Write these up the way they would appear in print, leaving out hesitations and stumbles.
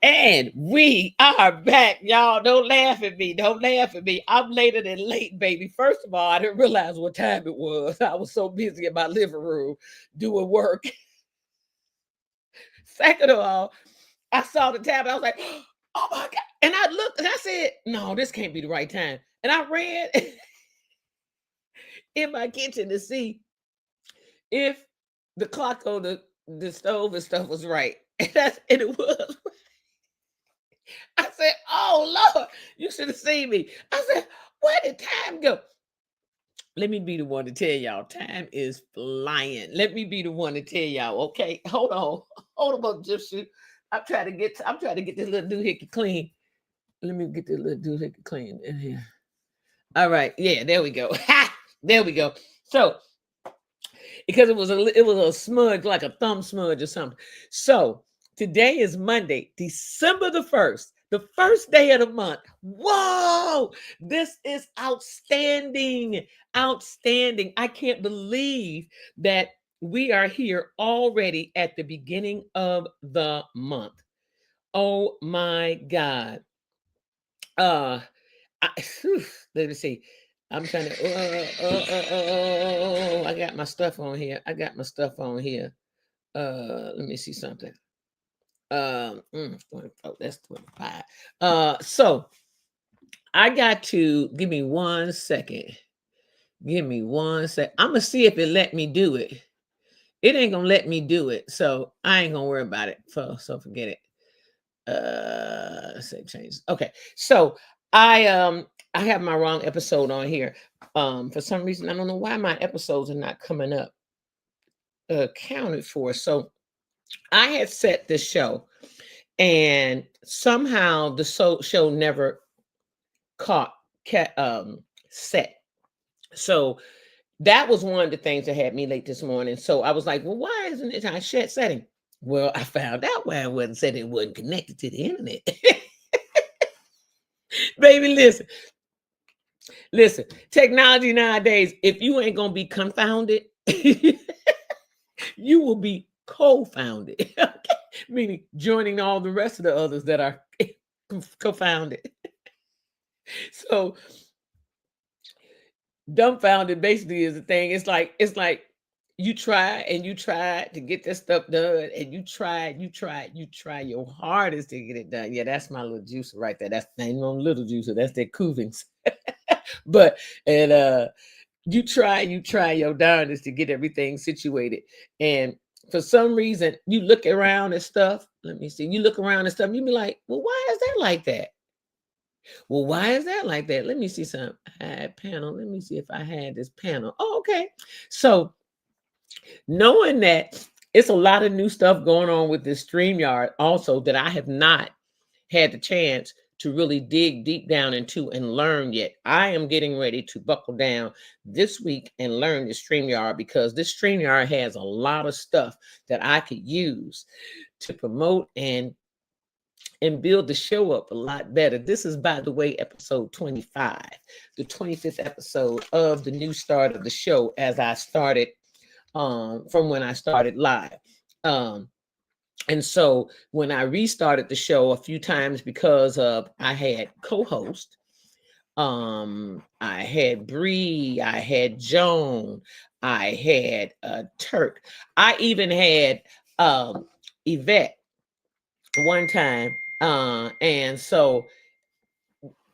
And we are back, y'all. Don't laugh at me. Don't laugh at me. I'm later than late, baby. First of all, I didn't realize what time it was. I was so busy in my living room doing work. Second of all, I saw the tab and I was like, oh my God. And I looked and I said, no, this can't be the right time. And I ran in my kitchen to see if the clock on the stove and stuff was right. And it was. I said, oh Lord, you should have seen me. I said, where did time go? Let me be the one to tell y'all. Time is flying. Let me be the one to tell y'all. Okay, hold on, hold on, just shoot. I'm trying to get this little doohickey clean. Let me get this little doohickey clean in here. All right, yeah, there we go. Ha! There we go. So because it was a smudge, like a thumb smudge or something. So today is Monday, December the first day of the month. Whoa, this is outstanding, outstanding. I can't believe that we are here already at the beginning of the month. Oh my God. Uh, whew, let me see. I'm trying to. I got my stuff on here. I got my stuff on here. Let me see something. 24, that's 25. So I got to give me 1 second. Give me 1 sec. I'm gonna see if it let me do it. It ain't gonna let me do it, so I ain't gonna worry about it. So forget it. Say change. Okay, so I have my wrong episode on here. For some reason I don't know why my episodes are not coming up accounted for. So I had set this show, and somehow the show never caught set. So that was one of the things that had me late this morning. So I was like, well, why isn't it on setting? Well, I found out why it wasn't said. It wasn't connected to the internet. Baby, listen, technology nowadays, if you ain't gonna be confounded, you will be co-founded. Okay? Meaning joining all the rest of the others that are confounded. So dumbfounded basically is the thing. It's like you try and you try to get this stuff done, and you try your hardest to get it done. Yeah, that's my little juicer right there. That's ain't no little juicer. That's their Cuvings. But and you try your darndest to get everything situated, and for some reason you look around at stuff. Let me see. You look around and stuff. And you be like, well, why is that like that? Well, why is that like that? Let me see some panel. Let me see if I had this panel. Oh, okay. So knowing that it's a lot of new stuff going on with this StreamYard also that I have not had the chance to really dig deep down into and learn yet. I am getting ready to buckle down this week and learn the StreamYard, because this StreamYard has a lot of stuff that I could use to promote and build the show up a lot better. This is, by the way, episode 25, the 25th episode of the new start of the show as I started from when I started live. And so when I restarted the show a few times, because of I had co-host, I had Bree, I had Joan, I had Turk, I even had Yvette one time. And so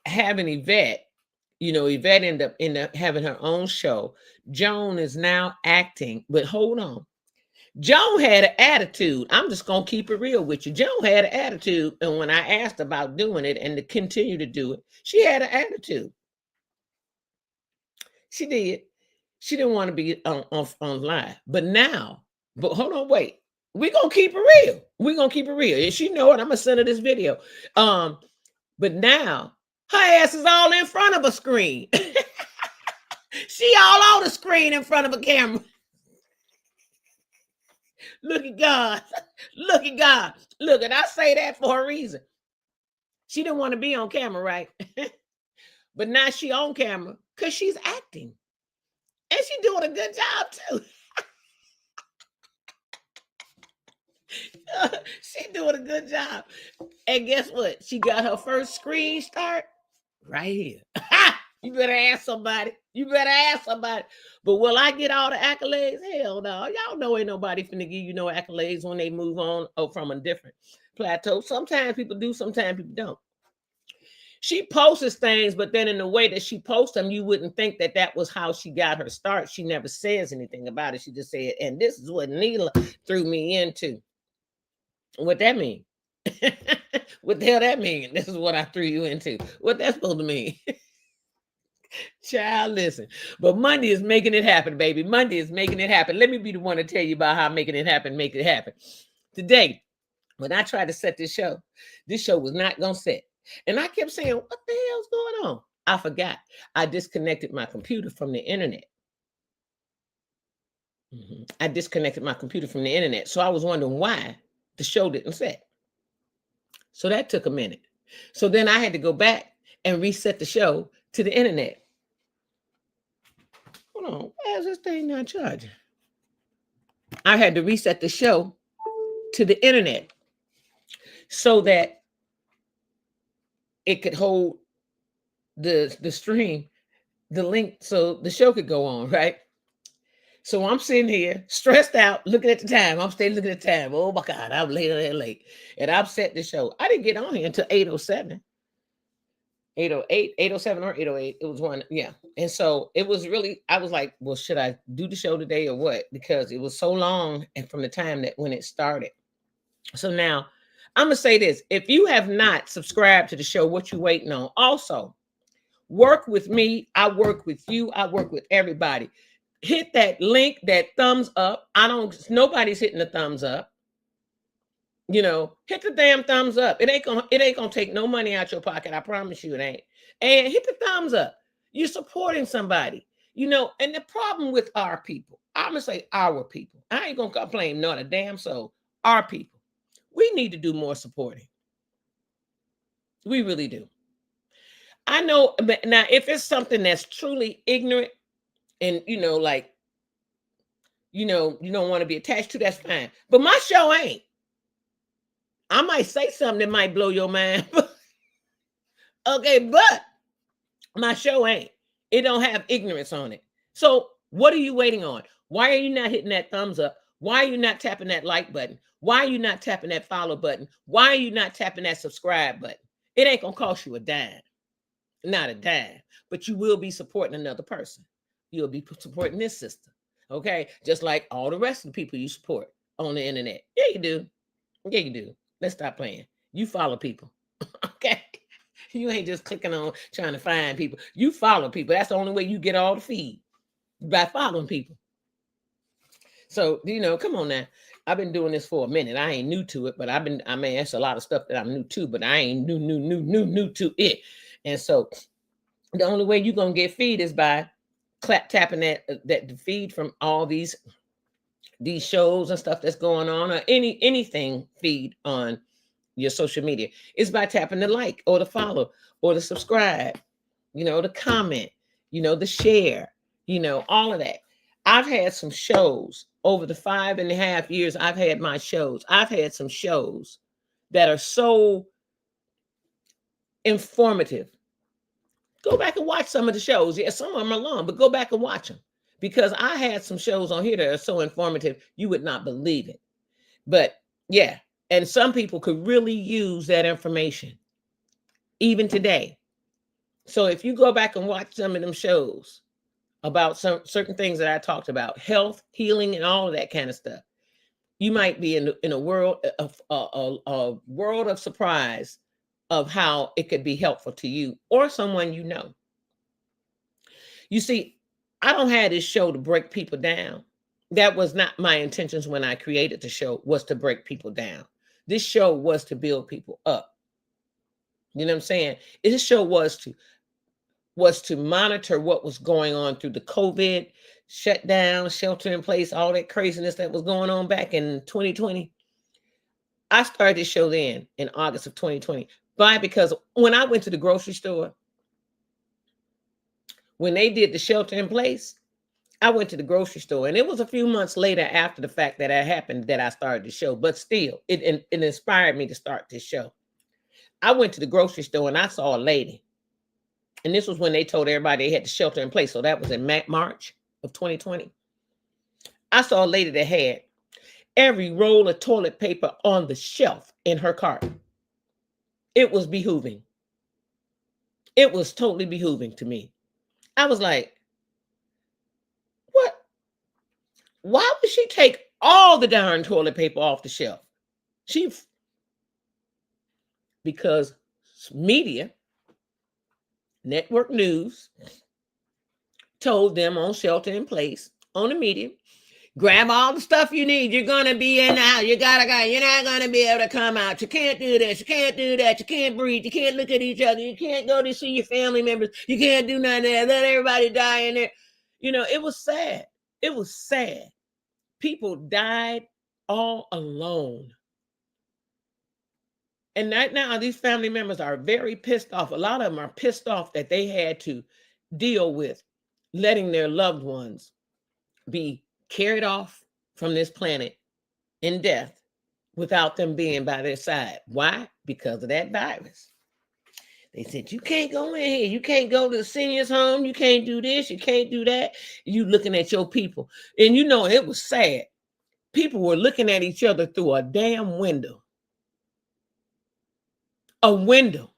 having Yvette, Yvette ended up having her own show. Joan is now acting, but hold on. Joan had an attitude. I'm just gonna keep it real with you. Joan had an attitude, and when I asked about doing it and to continue to do it, she had an attitude. She did. She didn't want to be on live, but hold on, wait. We're gonna keep it real. We're gonna keep it real. And she know it. I'm gonna send her this video. But now her ass is all in front of a screen. She all on the screen in front of a camera. Look at God. Look at God. Look, and I say that for a reason. She didn't want to be on camera, right? But now she on camera because she's acting. And she's doing a good job too. She doing a good job. And guess what? She got her first screen start right here. You better ask somebody. You better ask somebody. But will I get all the accolades? Hell no. Y'all know ain't nobody finna give you no accolades when they move on from a different plateau. Sometimes people do, sometimes people don't. She posts things, but then in the way that she posts them, you wouldn't think that that was how she got her start. She never says anything about it. She just said, and this is what Neela threw me into. What that mean? What the hell that mean? This is what I threw you into. What that's supposed to mean? Child, listen. But Monday is making it happen, baby. Monday is making it happen. Let me be the one to tell you about how making it happen, make it happen. Today, when I tried to set this show was not going to set. And I kept saying, what the hell's going on? I forgot. I disconnected my computer from the internet. I disconnected my computer from the internet. So I was wondering why the show didn't set. So that took a minute. So then I had to go back and reset the show to the internet. Hold on, why is this thing not charging? I had to reset the show to the internet so that it could hold the stream, the link, so the show could go on, right? So I'm sitting here stressed out, looking at the time. I'm still looking at the time. Oh my God, I'm late. And I've set the show. I didn't get on here until 8:07. 8:08, 8:07 or 8:08. It was one, yeah. And so it was really, I was like, well, should I do the show today or what? Because it was so long and from the time that when it started. So now I'm gonna say this. If you have not subscribed to the show, what you waiting on? Also, work with me. I work with you. I work with everybody. Hit that link, that thumbs up. Nobody's hitting the thumbs up. You know, hit the damn thumbs up. It ain't gonna take no money out your pocket. I promise you it ain't. And hit the thumbs up. You're supporting somebody. You know, and the problem with our people, I'm gonna say our people. I ain't gonna complain not a damn soul. Our people. We need to do more supporting. We really do. I know, but now if it's something that's truly ignorant and you know, like, you know, you don't want to be attached to, that's fine. But my show ain't. I might say something that might blow your mind. Okay, but my show ain't. It don't have ignorance on it. So what are you waiting on? Why are you not hitting that thumbs up? Why are you not tapping that like button? Why are you not tapping that follow button? Why are you not tapping that subscribe button? It ain't gonna cost you a dime. Not a dime. But you will be supporting another person. You'll be supporting this sister. Okay? Just like all the rest of the people you support on the internet. Yeah, you do. Yeah, you do. Let's stop playing. You follow people. Okay? You ain't just clicking on trying to find people. You follow people. That's the only way you get all the feed, by following people. So, you know, come on now. I've been doing this for a minute. I ain't new to it, but I mean, it's a lot of stuff that I'm new to, but I ain't new to it. And so the only way you're going to get feed is by tapping that feed from all these shows and stuff that's going on, or anything feed on your social media, is by tapping the like or the follow or the subscribe, you know, the comment, you know, the share, you know, all of that. I've had some shows over the 5.5 years I've had my shows. I've had some shows that are so informative. Go back and watch some of the shows. Yeah, some of them are long, but go back and watch them, because I had some shows on here that are so informative you would not believe it. But yeah, and some people could really use that information even today. So if you go back and watch some of them shows about some certain things that I talked about, health, healing, and all of that kind of stuff, you might be in a world of a world of surprise of how it could be helpful to you or someone you know. You see, I don't have this show to break people down. That was not my intentions when I created the show, was to break people down. This show was to build people up. You know what I'm saying? This show was to monitor what was going on through the COVID shutdown, shelter in place, all that craziness that was going on back in 2020. I started this show then in August of 2020. Why? Because when I went to the grocery store, when they did the shelter in place, I went to the grocery store, and it was a few months later after the fact that it happened that I started the show. But still, it inspired me to start this show. I went to the grocery store and I saw a lady, and this was when they told everybody they had to shelter in place. So that was in March of 2020. I saw a lady that had every roll of toilet paper on the shelf in her cart. It was behooving. It was totally behooving to me. I was like, what? Why would she take all the darn toilet paper off the shelf? Because media, network news, told them on shelter in place, on the media, grab all the stuff you need. You're going to be in now. You got to go. You're not going to be able to come out. You can't do this. You can't do that. You can't breathe. You can't look at each other. You can't go to see your family members. You can't do none of that. Let everybody die in there. You know, it was sad. It was sad. People died all alone. And right now, these family members are very pissed off. A lot of them are pissed off that they had to deal with letting their loved ones be carried off from this planet in death without them being by their side. Why? Because of that virus. They said, you can't go in here. You can't go to the seniors' home. You can't do this. You can't do that. You looking at your people. And you know, it was sad. People were looking at each other through a damn window. A window.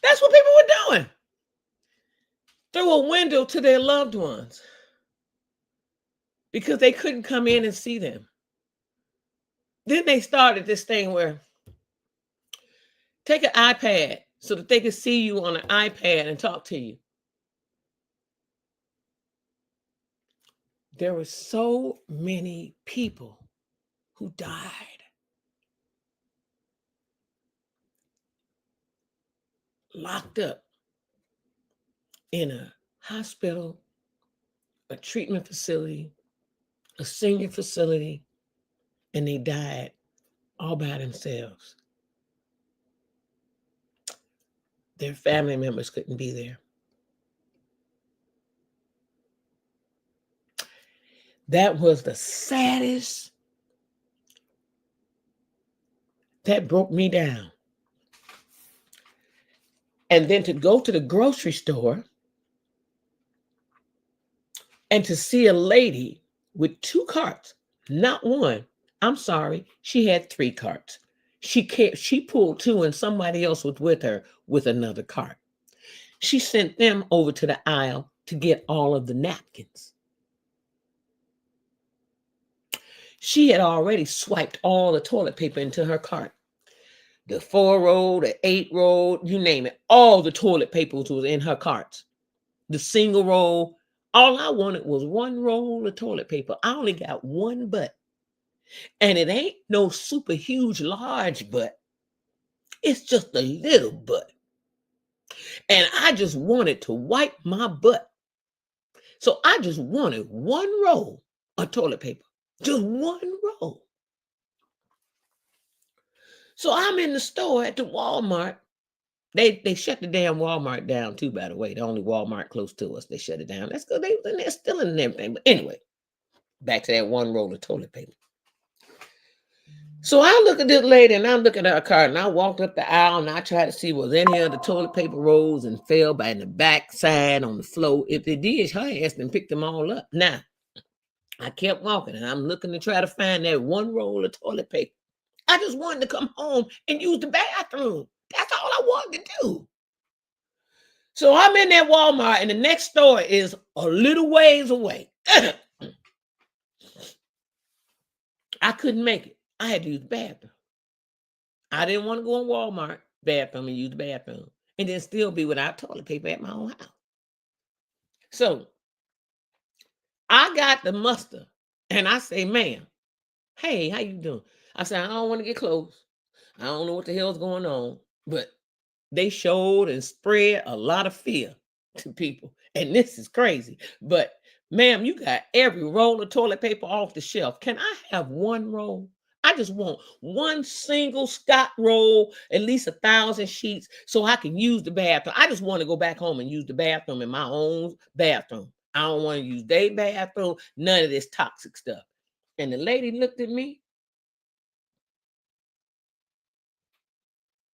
That's what people were doing. Through a window to their loved ones. Because they couldn't come in and see them. Then they started this thing where take an iPad so that they could see you on an iPad and talk to you. There were so many people who died. Locked up in a hospital, a treatment facility, a senior facility, and they died all by themselves. Their family members couldn't be there. That was the saddest. That broke me down. And then to go to the grocery store and to see a lady with 2 carts, not one. I'm sorry, she had 3 carts. She pulled 2 and somebody else was with her with another cart. She sent them over to the aisle to get all of the napkins. She had already swiped all the toilet paper into her cart. The 4-roll, the 8-roll, you name it. All the toilet paper was in her cart. The single roll. All I wanted was 1 roll of toilet paper. I only got 1 butt. And it ain't no super huge, large butt. It's just a little butt. And I just wanted to wipe my butt. So I just wanted 1 roll of toilet paper. Just 1 roll. So I'm in the store at the Walmart. They shut the damn Walmart down too, by the way. The only Walmart close to us, they shut it down. That's because they was in there stealing everything. But anyway, back to that 1 roll of toilet paper. So I look at this lady and I look at her cart and I walked up the aisle and I tried to see was any of the toilet paper rolls and fell by in the back side on the floor. If they did, her ass and picked them all up. Now, I kept walking and I'm looking to try to find that 1 roll of toilet paper. I just wanted to come home and use the bathroom. That's all I wanted to do. So I'm in that Walmart and the next store is a little ways away. I couldn't make it. I had to use the bathroom. I didn't want to go in Walmart bathroom and use the bathroom and then still be without toilet paper at my own house. So I got the muster and I say, ma'am, hey, how you doing? I said, I don't want to get close. I don't know what the hell's going on, but they showed and spread a lot of fear to people. And this is crazy. But ma'am, you got every roll of toilet paper off the shelf. Can I have one roll? I just want one single Scott roll, at least 1,000 sheets, so I can use the bathroom. I just want to go back home and use the bathroom in my own bathroom. I don't want to use their bathroom, none of this toxic stuff. And the lady looked at me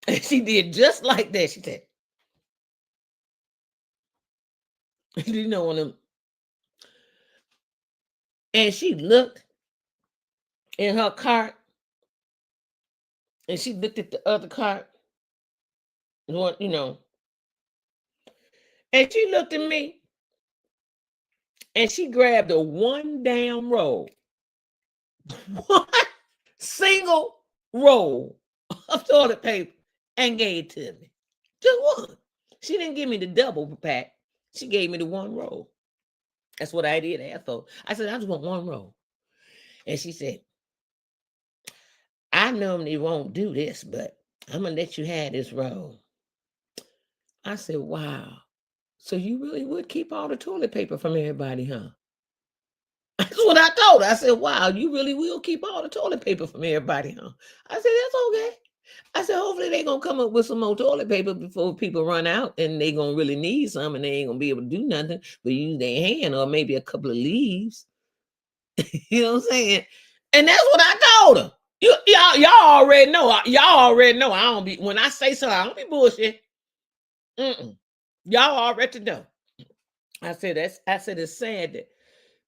and she did just like that. She said, you know, one of them. And she looked in her cart and she looked at the other cart, you know, and she looked at me and she grabbed a one damn roll, one single roll of toilet paper and gave it to me. Just one. She didn't give me the double pack. She gave me the one roll. That's what I did ask for. I said, I just want one roll. And she said, I normally won't do this, but I'm going to let you have this roll. I said, wow. So you really would keep all the toilet paper from everybody, huh? That's what I told her. I said, wow, you really will keep all the toilet paper from everybody, huh? I said, that's okay. I said, hopefully they're going to come up with some more toilet paper before people run out and they're going to really need some and they ain't going to be able to do nothing but use their hand or maybe a couple of leaves. You know what I'm saying? And that's what I told her. Y'all already know. Y'all already know. I don't be, when I say something, I don't be bullshit. Y'all already know. I said it's sad that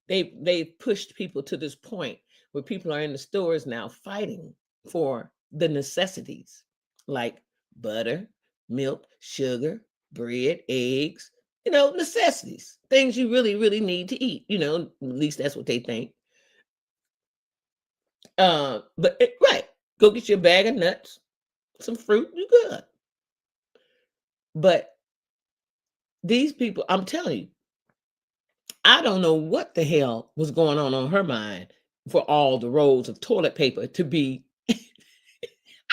they pushed people to this point where people are in the stores now fighting for the necessities like butter, milk, sugar, bread, eggs, necessities, things you really, really need to eat, at least that's what they think. Right, go get your bag of nuts, some fruit, you good. But these people, I'm telling you, I don't know what the hell was going on her mind for all the rolls of toilet paper to be.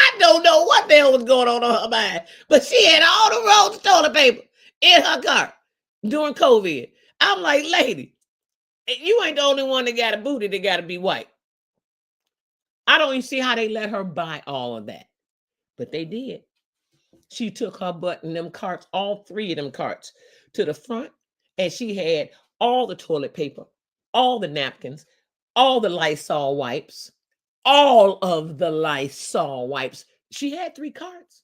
I don't know what the hell was going on her mind, but she had all the rolls of toilet paper in her car during COVID. I'm like, lady, you ain't the only one that got a booty that got to be white. I don't even see how they let her buy all of that, but they did. She took her butt in them carts, all three of them carts, to the front, and she had all the toilet paper, all the napkins, all the Lysol wipes, all of the Lysol wipes. She had 3 carts.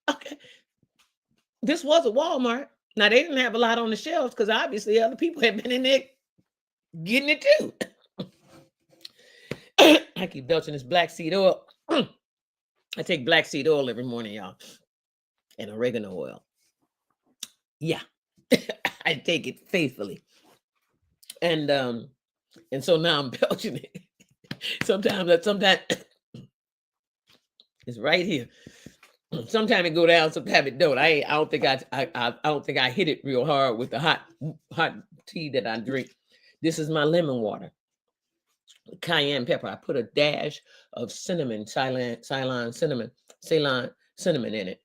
Okay. This was a Walmart. Now, they didn't have a lot on the shelves because obviously other people had been in there getting it too. I keep belching this black seed oil. I take black seed oil every morning, y'all, and oregano oil. Yeah, I take it faithfully. And so now I'm belching it. Sometimes it's right here. Sometimes it go down, sometimes it don't. I don't think I hit it real hard with the hot tea that I drink. This is my lemon water. Cayenne pepper. I put a dash of cinnamon, Ceylon cinnamon in it.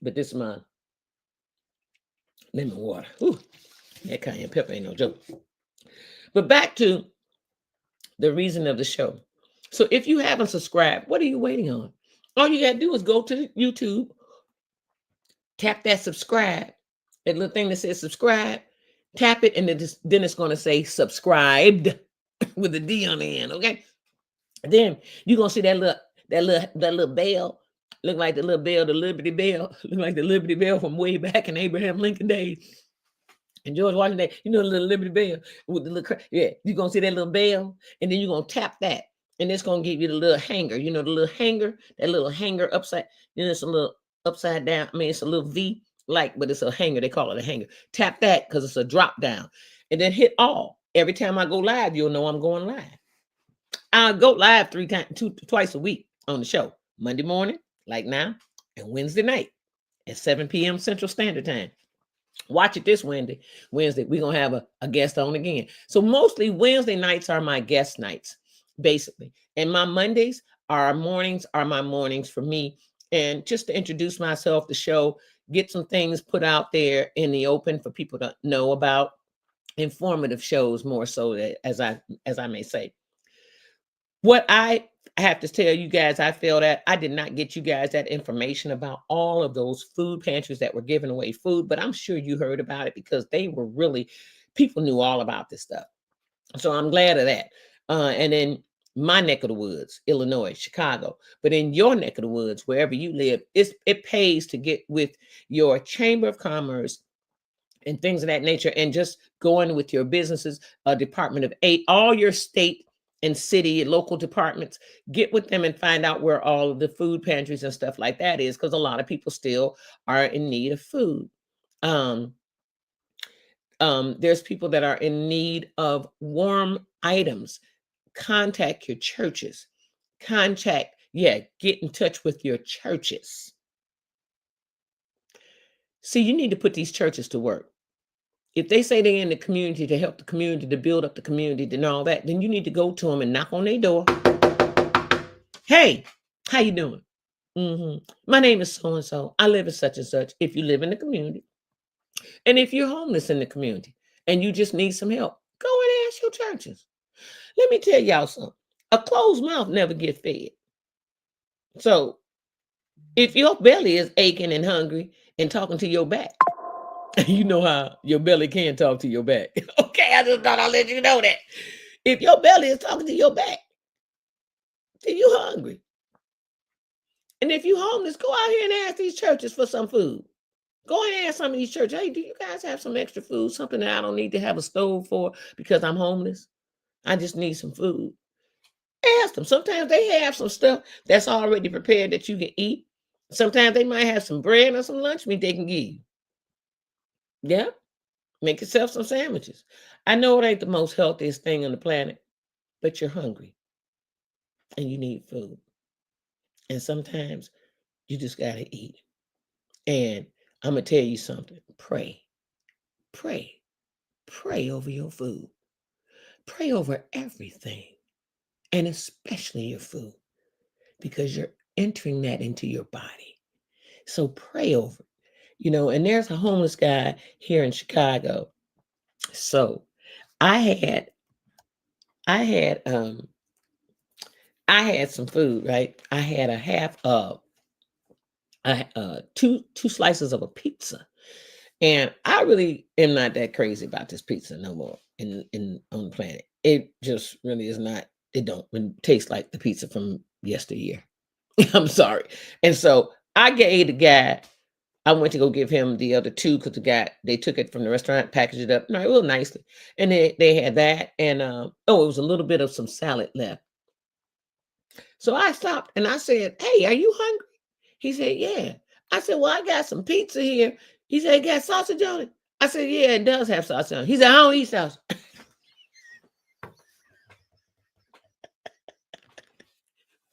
But this is my lemon water. Ooh, that cayenne pepper ain't no joke. But back to the reason of the show. So if you haven't subscribed, what are you waiting on? All you got to do is go to YouTube, tap that subscribe, that little thing that says subscribe, tap it, and then it's going to say subscribed with a D on the end, okay? And then you're going to see that little bell, look like the little bell, the Liberty Bell, look like the Liberty Bell from way back in Abraham Lincoln days. And George Washington, the little Liberty Bell with the little, you're going to see that little bell, and then you're going to tap that, and it's going to give you the little hanger, the little hanger, that little hanger upside, it's a little upside down. I mean, it's a little V like, but it's a hanger. They call it a hanger. Tap that because it's a drop down, and then hit all. Every time I go live, you'll know I'm going live. I'll go live twice a week on the show. Monday morning, like now, and Wednesday night at 7 p.m. Central Standard Time. Watch it this Wednesday. We're gonna have a guest on again. So mostly Wednesday nights are my guest nights, basically. And my Mondays are mornings, are my mornings for me. And just to introduce myself, the show, get some things put out there in the open for people to know about, informative shows more so that as I may say. What I have to tell you guys, I feel that I did not get you guys that information about all of those food pantries that were giving away food, but I'm sure you heard about it because they were really, people knew all about this stuff. So I'm glad of that. And then my neck of the woods, Illinois, Chicago, but in your neck of the woods, wherever you live, it pays to get with your Chamber of Commerce and things of that nature, and just going with your businesses, Department of Aid, all your state and city local departments, get with them and find out where all of the food pantries and stuff like that is, because a lot of people still are in need of food. um there's people that are in need of warm items. Contact your churches. Get in touch with your churches. See, you need to put these churches to work. If they say they're in the community to help the community, to build up the community and all that, then you need to go to them and knock on their door. Hey, how you doing? My name is so and so. I live in such and such. If you live in the community, and if you're homeless in the community and you just need some help, go and ask your churches. Let me tell y'all something. A closed mouth never get fed. So if your belly is aching and hungry and talking to your back, you know how your belly can talk to your back. Okay, I just thought I'd let you know that. If your belly is talking to your back, then you hungry. And if you homeless, go out here and ask these churches for some food. Go and ask some of these churches, hey, do you guys have some extra food? Something that I don't need to have a stove for because I'm homeless. I just need some food. Ask them. Sometimes they have some stuff that's already prepared that you can eat. Sometimes they might have some bread or some lunch meat they can give you. Yeah. Make yourself some sandwiches. I know it ain't the most healthiest thing on the planet, but you're hungry and you need food. And sometimes you just got to eat. And I'm going to tell you something. Pray, pray, pray over your food. Pray over everything, and especially your food, because you're entering that into your body. So pray over it. And there's a homeless guy here in Chicago. So I had I had some food, right? I had a half of two slices of a pizza. And I really am not that crazy about this pizza no more in on the planet. It just really is not, it don't taste like the pizza from yesteryear. I'm sorry. And so I gave the guy, I went to go give him the other two because they took it from the restaurant, packaged it up, no, real nicely. And they had that. And it was a little bit of some salad left. So I stopped and I said, hey, are you hungry? He said, yeah. I said, well, I got some pizza here. He said, it got sausage on it. I said, yeah, it does have sausage on it. He said, I don't eat sausage.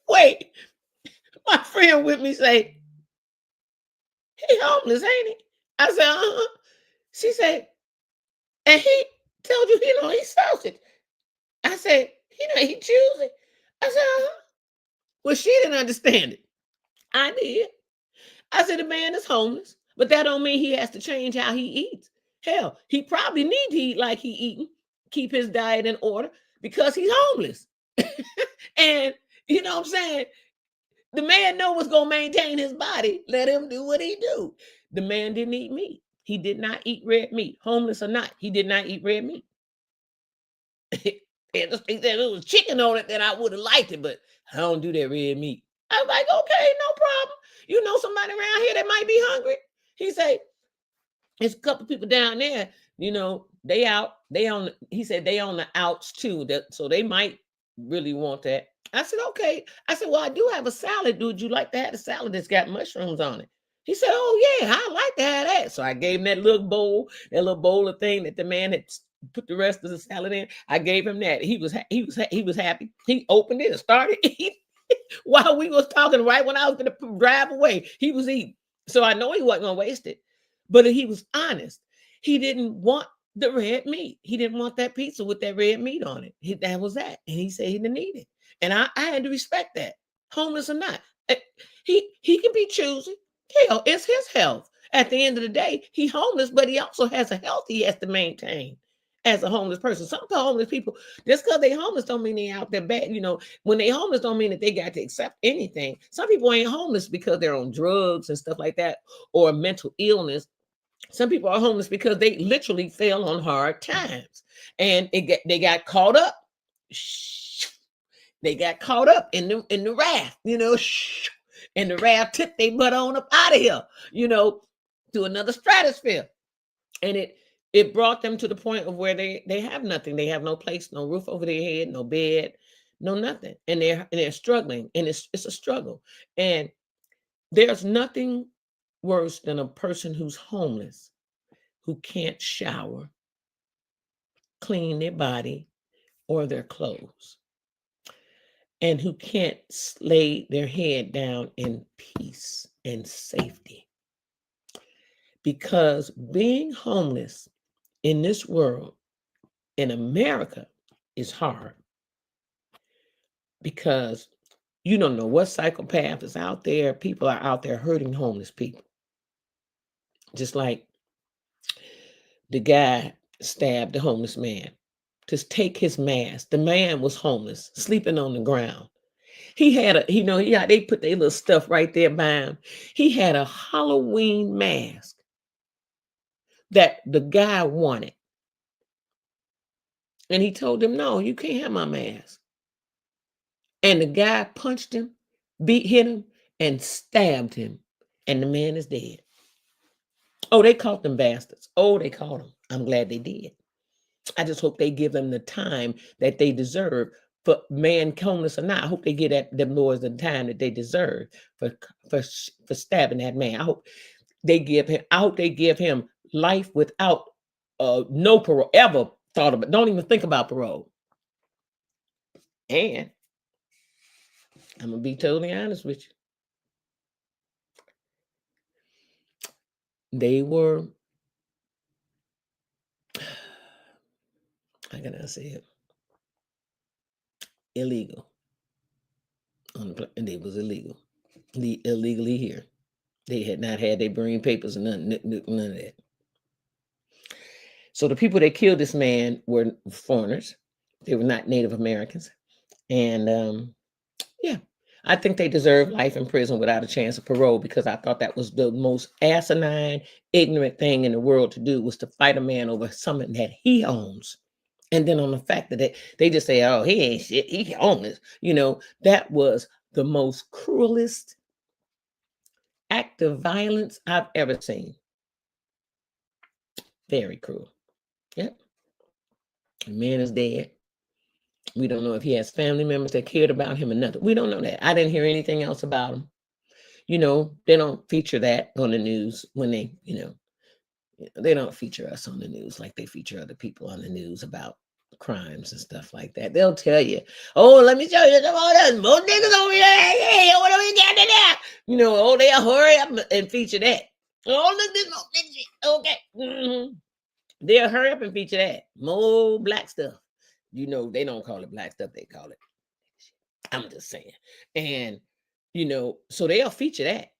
Wait, my friend with me say, he homeless, ain't he? I said, uh-huh. She said, and he told you he don't eat sausage. I said, he don't eat Tuesday. I said, uh-huh. Well, she didn't understand it. I did. I said, the man is homeless, but that don't mean he has to change how he eats. Hell, he probably need to eat like he eating, keep his diet in order because he's homeless. And you know what I'm saying? The man know what's going to maintain his body. Let him do what he do. The man didn't eat meat. He did not eat red meat. Homeless or not, he did not eat red meat. He said it was chicken on it, then I would have liked it, but I don't do that red meat. I was like, okay, no problem. You know somebody around here that might be hungry? He said, there's a couple people down there, they out, he said they on the outs too, so they might really want that. I said, okay. I said, well, I do have a salad. Would you like to have a salad that's got mushrooms on it? He said, oh yeah, I like to have that. So I gave him that little bowl of thing that the man had put the rest of the salad in. I gave him that. He was happy. He opened it and started eating while we was talking. Right when I was going to drive away, he was eating. So I know he wasn't going to waste it, but he was honest. He didn't want the red meat. He didn't want that pizza with that red meat on it. That was that. And he said he didn't eat it. And I had to respect that, homeless or not. Eh, he can be choosy. Hell, it's his health. At the end of the day, he's homeless, but he also has a health he has to maintain as a homeless person. Some homeless people, just because they homeless don't mean they out there bad. When they homeless don't mean that they got to accept anything. Some people ain't homeless because they're on drugs and stuff like that, or mental illness. Some people are homeless because they literally fell on hard times, and they got caught up. They got caught up in the raft, and the raft tipped their butt on up out of here, to another stratosphere, and it brought them to the point of where they have nothing. They have no place, no roof over their head, no bed, no nothing, and they're struggling, and it's a struggle, and there's nothing worse than a person who's homeless, who can't shower, clean their body or their clothes, and who can't lay their head down in peace and safety. Because being homeless in this world, in America, is hard. Because you don't know what psychopath is out there. People are out there hurting homeless people. Just like the guy stabbed the homeless man to take his mask. The man was homeless, sleeping on the ground. He had they put their little stuff right there by him. He had a Halloween mask that the guy wanted. And he told him, no, you can't have my mask. And the guy punched him, hit him, and stabbed him. And the man is dead. Oh, they caught them bastards. Oh, they caught them. I'm glad they did. I just hope they give them the time that they deserve. For man, homeless or not, I hope they get them lawyers the time that they deserve for stabbing that man. I hope they give him life without no parole. Ever thought about? Don't even think about parole. And I'm gonna be totally honest with you. They were, how can I say it? Illegal. And they was illegal. Illegally here. They had not had their green papers and none of that. So the people that killed this man were foreigners. They were not Native Americans. And yeah, I think they deserve life in prison without a chance of parole, because I thought that was the most asinine, ignorant thing in the world to do, was to fight a man over something that he owns. And then on the fact that they just say, oh, he ain't shit, he homeless. That was the most cruelest act of violence I've ever seen. Very cruel. Yep. The man is dead. We don't know if he has family members that cared about him or nothing. We don't know that. I didn't hear anything else about him. They don't feature that on the news when they don't feature us on the news like they feature other people on the news about crimes and stuff like that. They'll tell you, oh, let me show you some more niggas over here. Hey, what are we getting there? Oh, they'll hurry up and feature that. Oh, look, this more niggas. Okay. Mm-hmm. They'll hurry up and feature that. More black stuff. They don't call it black stuff, they call it. I'm just saying. And so they'll feature that.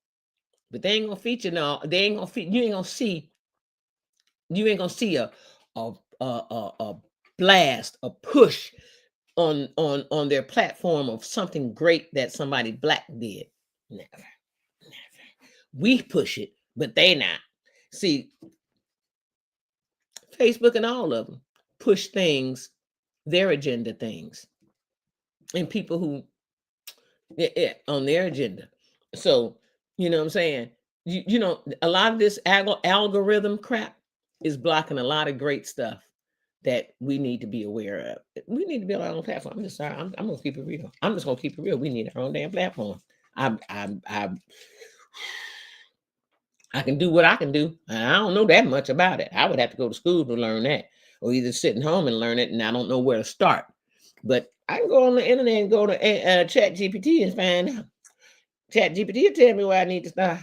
But they ain't gonna feature they ain't gonna you ain't gonna see a blast, a push on their platform of something great that somebody black did. Never. We push it, but they not. See, Facebook and all of them push things, their agenda things, and people who on their agenda. So, you know what I'm saying? A lot of this algorithm crap is blocking a lot of great stuff that we need to be aware of. We need to be on our own platform. I'm just sorry. I'm gonna keep it real. I'm just gonna keep it real. We need our own damn platform. I can do what I can do. I don't know that much about it. I would have to go to school to learn that, or either sitting home and learn it, and I don't know where to start. But I can go on the internet and go to Chat GPT and find out. Chat GPT will tell me where I need to start.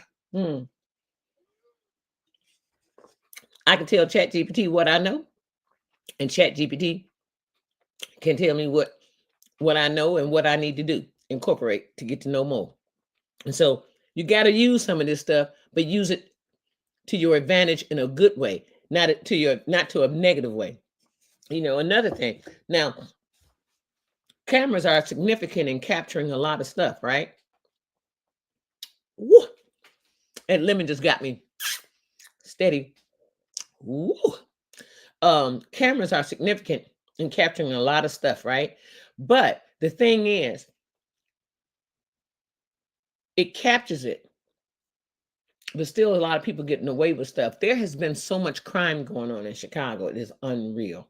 I can tell ChatGPT what I know, and ChatGPT can tell me what I know and what I need to do, incorporate to get to know more. And so you got to use some of this stuff, but use it to your advantage in a good way, not to a negative way. Another thing. Now, cameras are significant in capturing a lot of stuff, right? Woo! And lemon just got me steady. Woo! Cameras are significant in capturing a lot of stuff, right? But the thing is, it captures it, but still a lot of people getting away with stuff. There has been so much crime going on in Chicago. It is unreal.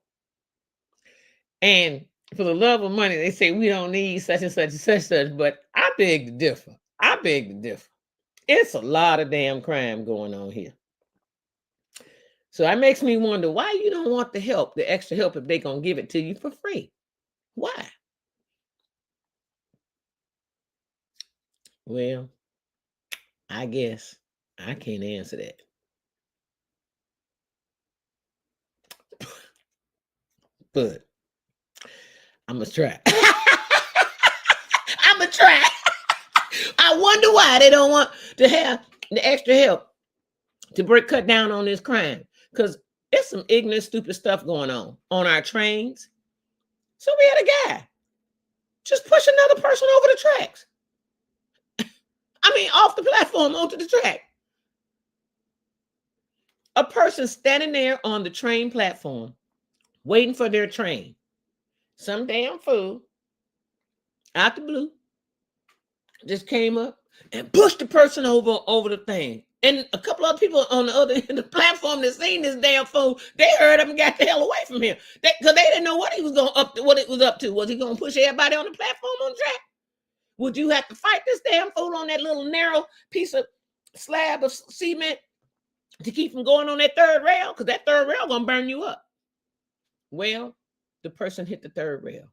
And for the love of money, they say we don't need such and such and such, but I beg to differ. I beg to differ. It's a lot of damn crime going on here. So that makes me wonder why you don't want the help, the extra help, if they're going to give it to you for free. Why? Well, I guess I can't answer that. But I'm going to try. I'm going to try. I wonder why they don't want to have the extra help to cut down on this crime. Because there's some ignorant, stupid stuff going on our trains. So we had a guy just push another person over the tracks. I mean, off the platform onto the track. A person standing there on the train platform, waiting for their train. Some damn fool, out the blue, just came up and pushed the person over the thing. And a couple other people on the other end of the platform that seen this damn fool, they heard him and got the hell away from him. Because they didn't know what he was going up to, what it was up to. Was he going to push everybody on the platform on the track? Would you have to fight this damn fool on that little narrow piece of slab of cement to keep from going on that third rail? Because that third rail going to burn you up. Well, the person hit the third rail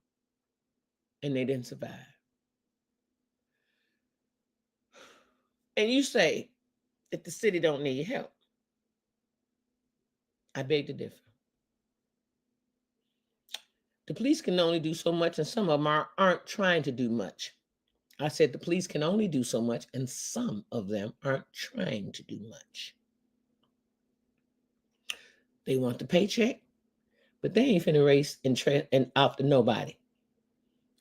and they didn't survive. And you say that the city don't need help. I beg to differ. The police can only do so much, and some of them aren't trying to do much. I said the police can only do so much, and some of them aren't trying to do much. They want the paycheck, but they ain't finna race and after nobody.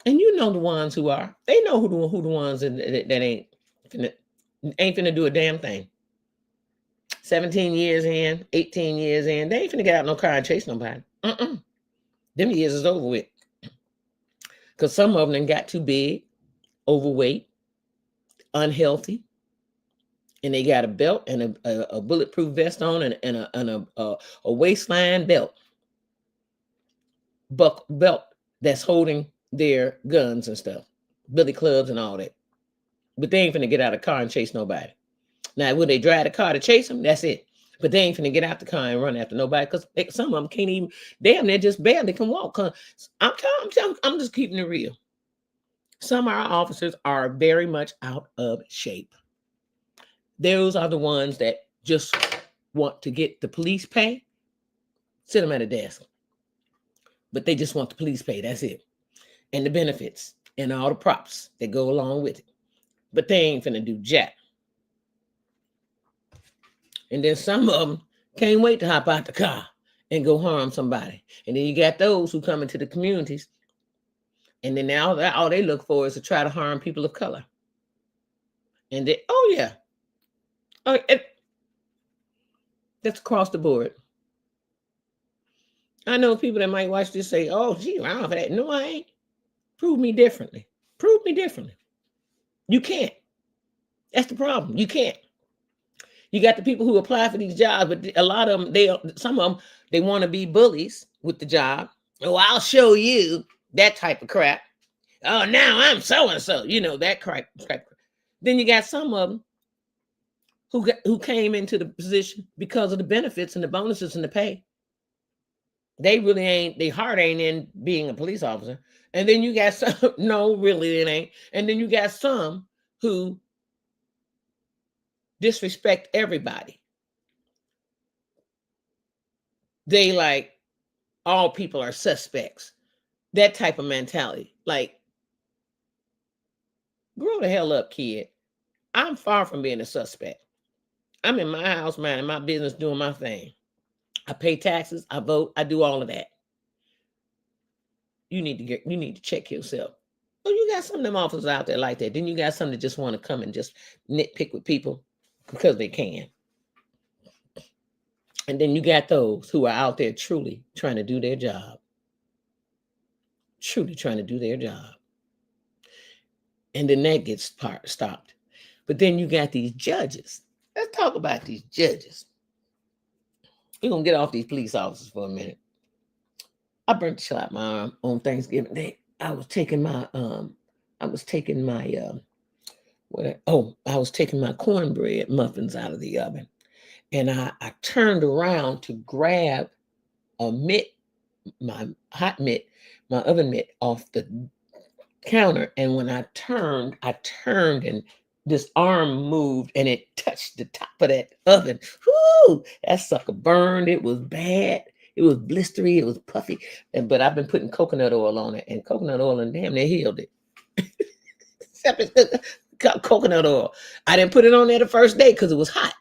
And you know the ones who are. They know who the ones that ain't finna do a damn thing. 17 years in, 18 years in, they ain't finna get out no car and chase nobody. Them years is over with. Because some of them got too big, overweight, unhealthy, and they got a belt and a bulletproof vest on and a waistline belt that's holding their guns and stuff, billy clubs and all that. But they ain't finna get out of the car and chase nobody. Now, when they drive the car to chase them, that's it. But they ain't finna get out the car and run after nobody because some of them can't even, damn, they just barely can walk. I'm just keeping it real. Some of our officers are very much out of shape. Those are the ones that just want to get the police pay, sit them at a desk. But they just want the police pay, that's it. And the benefits and all the props that go along with it. But they ain't finna do jack. And then some of them can't wait to hop out the car and go harm somebody. And then you got those who come into the communities, and then all they look for is to try to harm people of color. And they, that's across the board. I know people that might watch this say, "Oh, gee, I don't have that." No, I ain't. Prove me differently. Prove me differently. You can't. That's the problem. You can't. You got the people who apply for these jobs, but a lot of them, some of them, they want to be bullies with the job. Oh, I'll show you, that type of crap. Oh, now I'm so-and-so, that crap. Then you got some of them who came into the position because of the benefits and the bonuses and the pay. They really ain't, their heart ain't in being a police officer. And then you got some, no, really it ain't. And then you got some who disrespect everybody. They like all people are suspects. That type of mentality. Like, grow the hell up, kid. I'm far from being a suspect. I'm in my house, minding my business, doing my thing. I pay taxes, I vote, I do all of that. You need to check yourself. Oh, you got some of them officers out there like that. Then you got some that just want to come and just nitpick with people because they can. And then you got those who are out there truly trying to do their job. Truly trying to do their job. And then that gets stopped. But then you got these judges. Let's talk about these judges. We're going to get off these police officers for a minute. I burnt the shell out my arm on Thanksgiving Day. I was taking my cornbread muffins out of the oven. And I turned around to grab a mitt, my hot mitt, my oven mitt off the counter. And when I turned and this arm moved and it touched the top of that oven. Whoo! That sucker burned. It was bad. It was blistery. It was puffy. But I've been putting coconut oil on it, and coconut oil and damn near healed it. Except it's coconut oil. I didn't put it on there the first day because it was hot.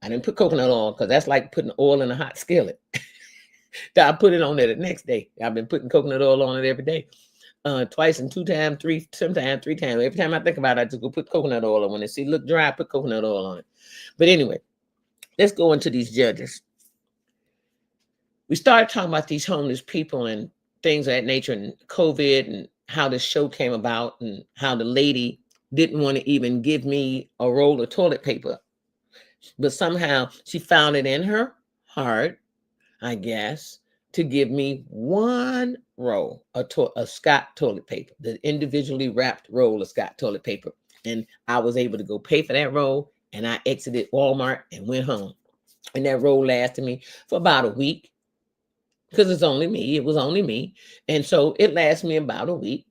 I didn't put coconut oil because that's like putting oil in a hot skillet. I put it on there the next day. I've been putting coconut oil on it every day. Twice and 2 times, 3, sometimes 3 times. Every time I think about it, I just go put coconut oil on. When it look dry, I put coconut oil on it. But anyway, let's go into these judges. We started talking about these homeless people and things of that nature and COVID and how this show came about and how the lady didn't want to even give me a roll of toilet paper. But somehow she found it in her heart, I guess, to give me one roll of Scott toilet paper, the individually wrapped roll of Scott toilet paper. And I was able to go pay for that roll, and I exited Walmart and went home. And that roll lasted me for about a week because it's only me. It was only me. And so it lasted me about a week.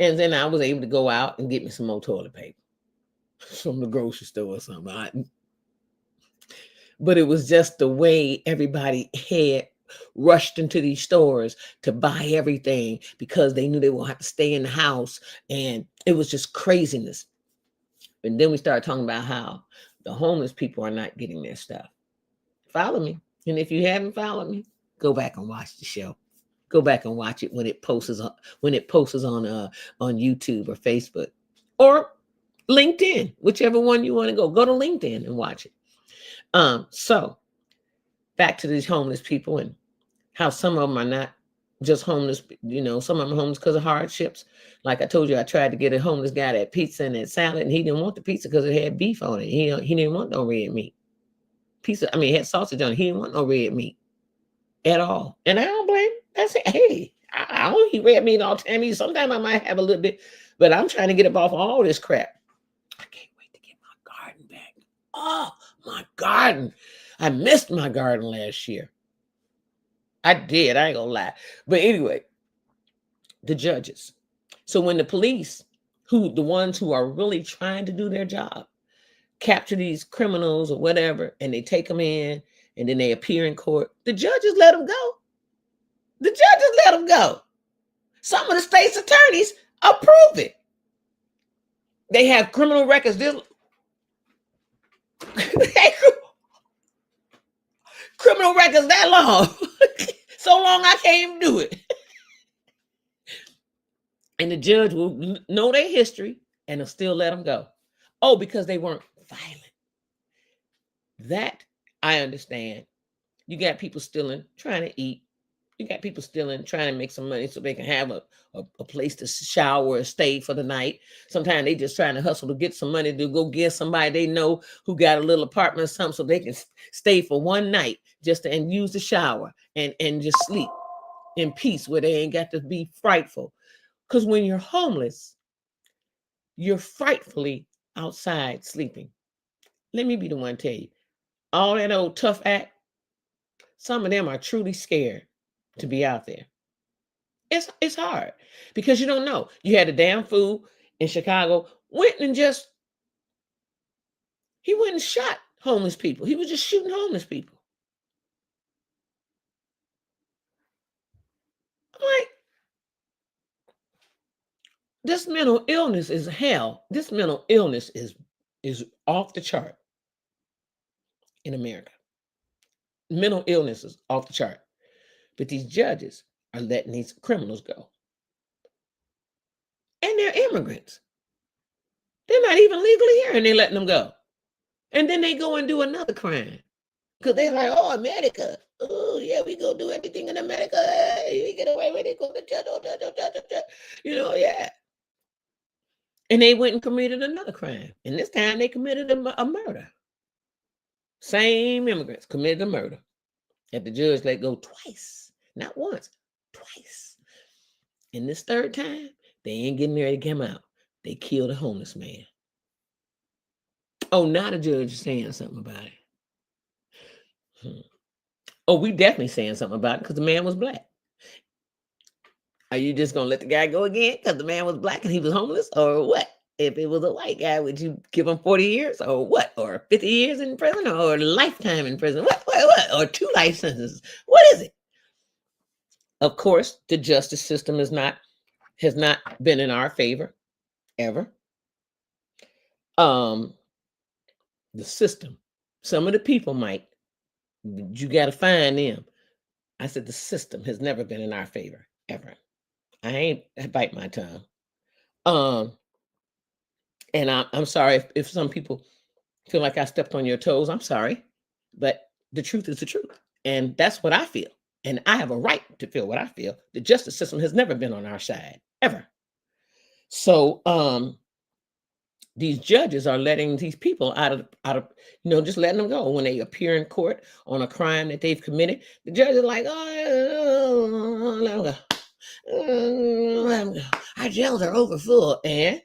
And then I was able to go out and get me some more toilet paper from the grocery store or something. But it was just the way everybody had rushed into these stores to buy everything because they knew they won't have to stay in the house. And it was just craziness. And then we started talking about how the homeless people are not getting their stuff. Follow me. And if you haven't followed me, go back and watch the show. Go back and watch it when it posts on YouTube or Facebook or LinkedIn, whichever one you want to go. Go to LinkedIn and watch it. So back to these homeless people and how some of them are not just homeless, some of them are homeless because of hardships. Like I told you, I tried to get a homeless guy that pizza and that salad, and he didn't want the pizza because it had beef on it. He didn't want no red meat. It had sausage on it. He didn't want no red meat at all. And I don't blame him. I said, hey, I don't eat red meat all the time. Sometimes I might have a little bit, but I'm trying to get up off all this crap. I can't wait to get my garden back. Oh, my garden. I missed my garden last year. I did. I ain't gonna lie. But anyway, the judges. So when the police, the ones who are really trying to do their job, capture these criminals or whatever, and they take them in, and then they appear in court, the judges let them go. The judges let them go. Some of the state's attorneys approve it. They have criminal records. Criminal records that long. So long I can't even do it. And the judge will know their history and will still let them go. Oh, because they weren't violent. That I understand. You got people stealing, trying to eat. You got people stealing, trying to make some money so they can have a place to shower or stay for the night. Sometimes they just trying to hustle to get some money to go get somebody they know who got a little apartment or something so they can stay for one night and use the shower and just sleep in peace where they ain't got to be frightful. Because when you're homeless, you're frightfully outside sleeping. Let me be the one to tell you. All that old tough act, some of them are truly scared to be out there. It's hard because you don't know. You had a damn fool in Chicago went and shot homeless people. He was just shooting homeless people. This mental illness is hell. This mental illness is off the chart in America. Mental illness is off the chart. But these judges are letting these criminals go. And they're immigrants. They're not even legally here and they're letting them go. And then they go and do another crime. Because they're like, oh, America. Oh, yeah, we go do everything in America. Hey, we get away with it. Go to jail. You know, yeah. And they went and committed another crime. And this time they committed a murder. Same immigrants committed a murder. And the judge let go twice. Not once, twice. And this third time, they ain't getting ready to come out. They killed a homeless man. Oh, now the judge is saying something about it. Oh, we definitely saying something about it because the man was black. Are you just going to let the guy go again because the man was black and he was homeless, or what? If it was a white guy, would you give him 40 years or what? Or 50 years in prison or a lifetime in prison? What? Or 2 life sentences? What is it? Of course, the justice system has not been in our favor ever. The system, some of the people might, you got to find them. I said the system has never been in our favor ever. I bite my tongue. And I'm sorry if some people feel like I stepped on your toes. I'm sorry, but the truth is the truth, and that's what I feel. And I have a right to feel what I feel. The justice system has never been on our side ever. So these judges are letting these people out of just letting them go when they appear in court on a crime that they've committed. The judge is like, oh, let them go. Let them go. Our jails are overfull, and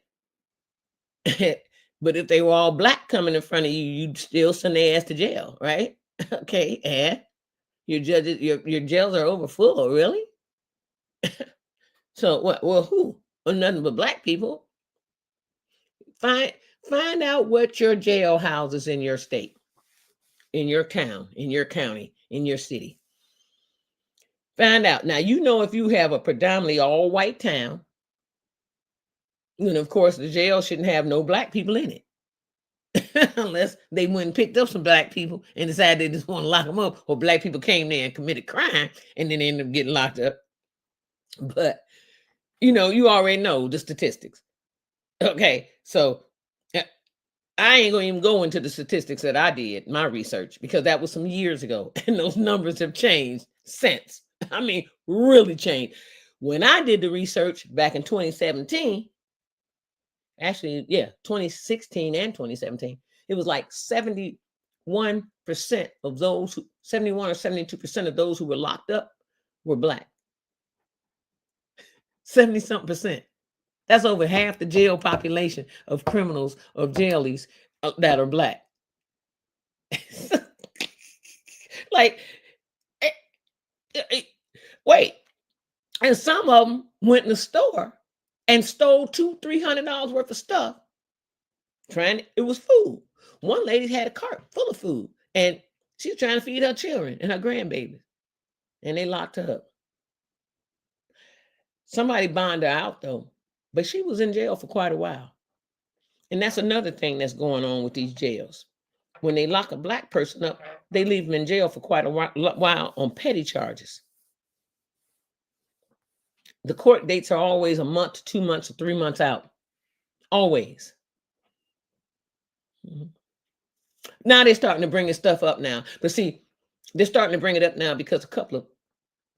but if they were all black coming in front of you, you'd still send their ass to jail, right? Okay, and your judges, your jails are overfull, really? So what? Well, who? Well, nothing but black people. Find out what your jail houses in your state, in your town, in your county, in your city. Find out. Now, if you have a predominantly all-white town, of course, the jail shouldn't have no black people in it. Unless they went and picked up some black people and decided they just want to lock them up, or black people came there and committed crime and then they ended up getting locked up. But, you already know the statistics. Okay, so I ain't going to even go into the statistics that I did, my research, because that was some years ago, and those numbers have changed since. I mean, really changed. When I did the research back in 2017, actually, 2016 and 2017, it was like 71% of those 71 or 72% of those who were locked up were black. 70-something percent. That's over half the jail population of criminals, of jailies that are black. Like, wait. And some of them went in the store and stole $200-300 worth of stuff. It was food. One lady had a cart full of food, and she was trying to feed her children and her grandbabies, and they locked her up. Somebody bonded her out, though, but she was in jail for quite a while. And that's another thing that's going on with these jails. When they lock a black person up, they leave them in jail for quite a while on petty charges. The court dates are always a month, 2 months, or 3 months out. Always. Now they're starting to bring this stuff up now. But see, they're starting to bring it up now because a couple of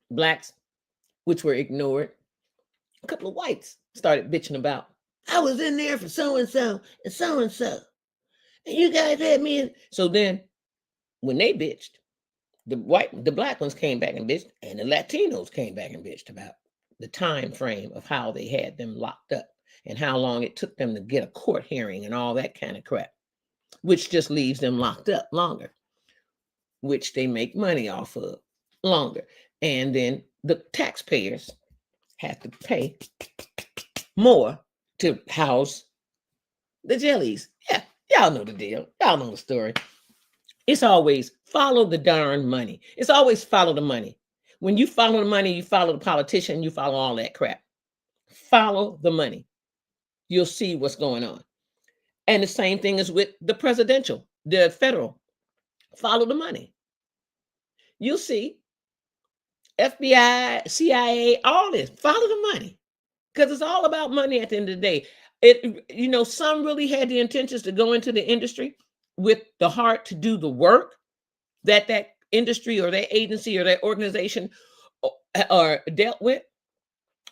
blacks, which were ignored, a couple of whites started bitching about, I was in there for so-and-so and so-and-so, and you guys had me in. So then when they bitched, the black ones came back and bitched, and the Latinos came back and bitched about the time frame of how they had them locked up and how long it took them to get a court hearing and all that kind of crap, which just leaves them locked up longer, which they make money off of longer. And then the taxpayers have to pay more to house the jailies. Yeah, y'all know the deal. Y'all know the story. It's always follow the darn money. It's always follow the money. When you follow the money, you follow the politician, you follow all that crap. Follow the money. you'll see what's going on. And the same thing is with the presidential, the federal. Follow the money. You'll see FBI, CIA, all this. Follow the money. Because it's all about money at the end of the day. Some really had the intentions to go into the industry with the heart to do the work that industry or that agency or that organization or dealt with,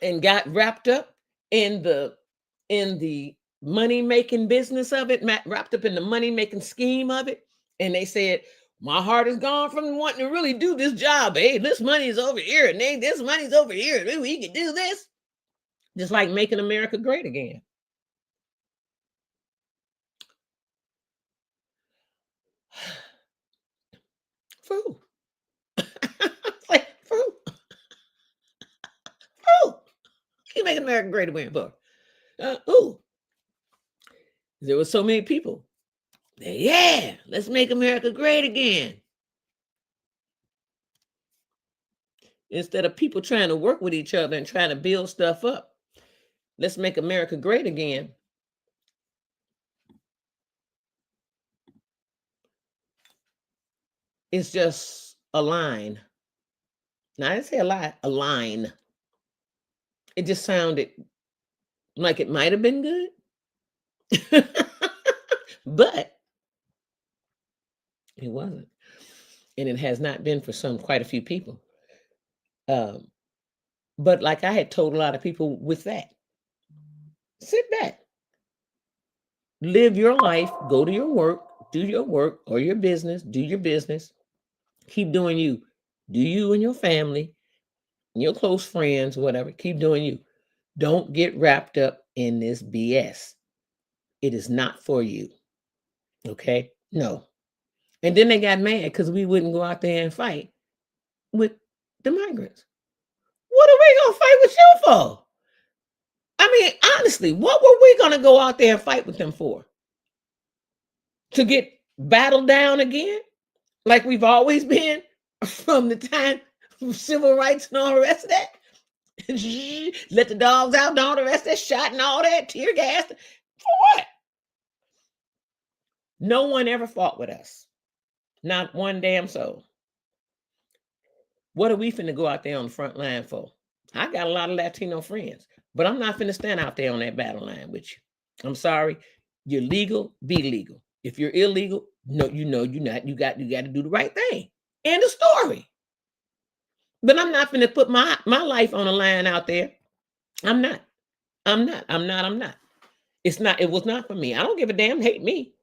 and got wrapped up in the money making business of it, wrapped up in the money making scheme of it. And they said, my heart is gone from wanting to really do this job. Hey, this money is over here, and this money's over here. We can do this. Just like making America great again. Fruit. Like fruit. Fruit. You make America great again for. There were so many people. Yeah, let's make America great again. Instead of people trying to work with each other and trying to build stuff up, let's make America great again. It's just a line. Now, I didn't say a line. It just sounded like it might have been good. But it wasn't. And it has not been for quite a few people. But like I had told a lot of people with that, sit back, live your life, go to your work, do your work, or your business, do your business, keep doing you. Do you and your family, your close friends, whatever, keep doing you. Don't get wrapped up in this BS. It is not for you. Okay? No. And then they got mad because we wouldn't go out there and fight with the migrants. What are we going to fight with you for? I mean, honestly, what were we going to go out there and fight with them for? To get battled down again? Like we've always been from the time of civil rights and all the rest of that? Let the dogs out and all the rest of that, shot and all that, tear gas. For what? No one ever fought with us. Not one damn soul. What are we finna go out there on the front line for? I got a lot of Latino friends, but I'm not finna stand out there on that battle line with you. I'm sorry. You're legal, be legal. If you're illegal, no, you're not. You got to do the right thing. End of story. But I'm not finna put my life on the line out there. I'm not. It's not. It was not for me. I don't give a damn. Hate me.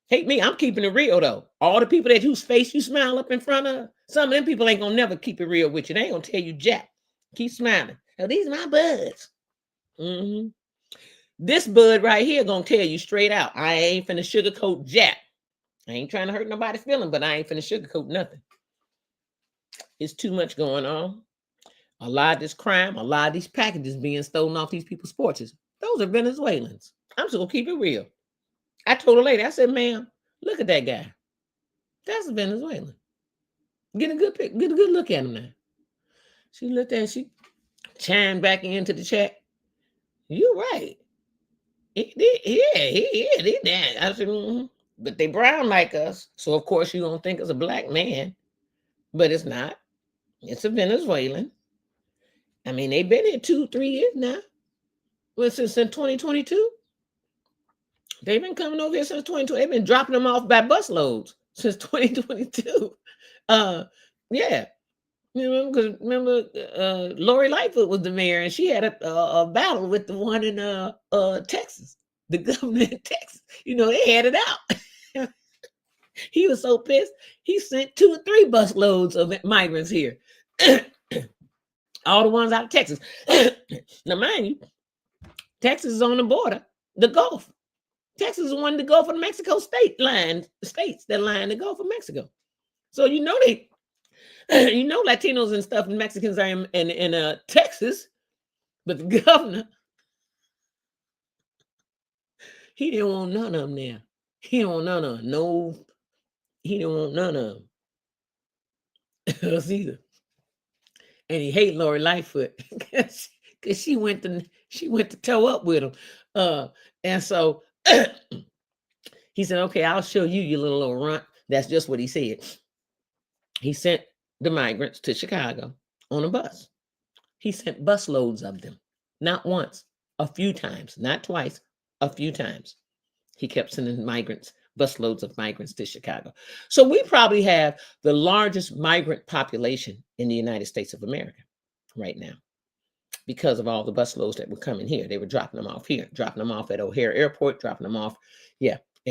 Hate me. I'm keeping it real though. All the people whose face you smile up in front of, some of them people ain't gonna never keep it real with you. They ain't gonna tell you jack. Keep smiling. Oh, these my buds. Mm-hmm. This bud right here gonna tell you straight out, I ain't finna sugarcoat jack. I ain't trying to hurt nobody's feeling, but I ain't finna sugarcoat nothing. It's too much going on. A lot of this crime, a lot of these packages being stolen off these people's porches. Those are Venezuelans. I'm just gonna keep it real. I told a lady, I said, ma'am, look at that guy. That's a Venezuelan. Get a good look at him now. She looked at it, she chimed back into the chat. You're right. He did. I said, mm-hmm. But they brown like us. So of course you're gonna think it's a black man. But it's not. It's a Venezuelan. I mean, they've been here 2-3 years now. Well, since 2022. They've been coming over here since 2020. They've been dropping them off by busloads since 2022. Yeah. Remember, Lori Lightfoot was the mayor, and she had a battle with the one in Texas, the governor in Texas. They had it out. He was so pissed, he sent 2 or 3 busloads of migrants here. All the ones out of Texas. Now, mind you, Texas is on the border, the Gulf. Texas is one of the Gulf of Mexico states that line the Gulf of Mexico. So Latinos and stuff and Mexicans are in Texas, but the governor, he didn't want none of them there. He didn't want none of them. No, he didn't want none of them. Us either. And he hated Lori Lightfoot because because she went to toe up with him. And so he said, okay, I'll show you, you little runt. That's just what he said. He sent the migrants to Chicago on a bus. He sent busloads of them, not once, a few times, not twice, a few times. He kept sending migrants, busloads of migrants to Chicago. So we probably have the largest migrant population in the United States of America right now because of all the busloads that were coming here. They were dropping them off here, dropping them off at O'Hare Airport, dropping them off,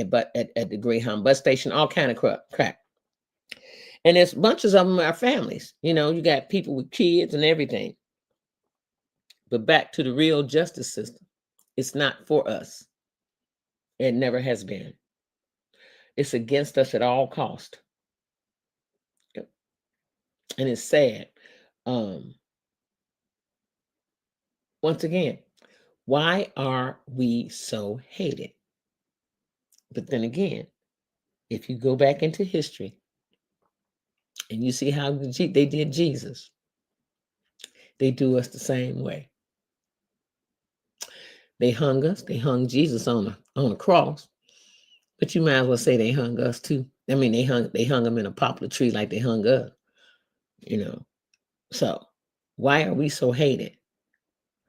but at the Greyhound bus station, all kind of crap. And there's bunches of them are families. You got people with kids and everything. But back to the real justice system. It's not for us. It never has been. It's against us at all cost. Yep. And it's sad. Once again, why are we so hated? But then again, if you go back into history and you see how they did Jesus, they do us the same way. They hung us. They hung Jesus on a cross. But you might as well say they hung us too. I mean, they hung him in a poplar tree like they hung us. So why are we so hated?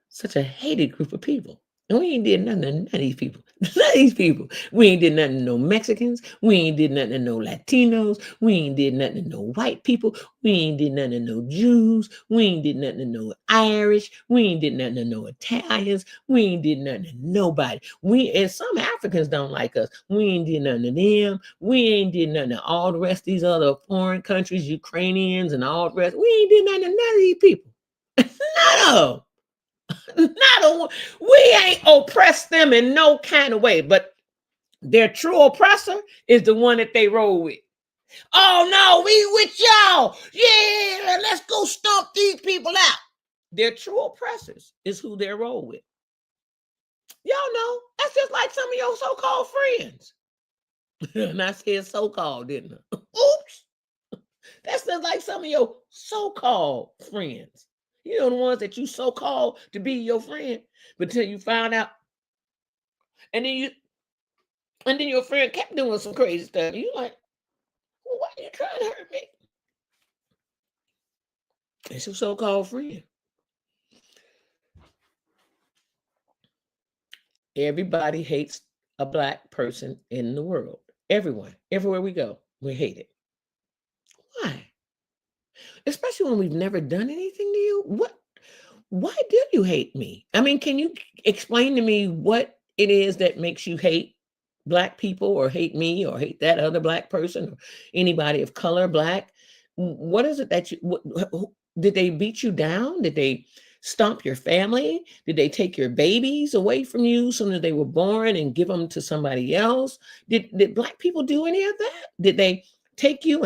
Such a hated group of people. And we ain't did nothing to none of these people. None of these people. We ain't did nothing to no Mexicans. We ain't did nothing to no Latinos. We ain't did nothing to no white people. We ain't did nothing to no Jews. We ain't did nothing to no Irish. We ain't did nothing to no Italians. We ain't did nothing to nobody. And some Africans don't like us. We ain't did nothing to them. We ain't did nothing to all the rest of these other foreign countries, Ukrainians and all the rest. We ain't did nothing to none of these people. None of them. We ain't oppressed them in no kind of way, but their true oppressor is the one that they roll with. Oh no, we with y'all. Yeah, let's go stomp these people out. Their true oppressors is who they roll with. Y'all know, that's just like some of your so-called friends. And I said so-called, didn't I? Oops. That's just like some of your so-called friends. The ones that you so-called to be your friend, but until you found out, and then your friend kept doing some crazy stuff. You like, well, why are you trying to hurt me? It's your so-called friend. Everybody hates a Black person in the world. Everyone, everywhere we go, we hate it. Why? Especially when we've never done anything to you. Why do you hate me? I mean, can you explain to me what it is that makes you hate Black people or hate me or hate that other Black person or anybody of color, Black? What is it that did they beat you down? Did they stomp your family? Did they take your babies away from you as soon as they were born and give them to somebody else? Did Black people do any of that? Did they take you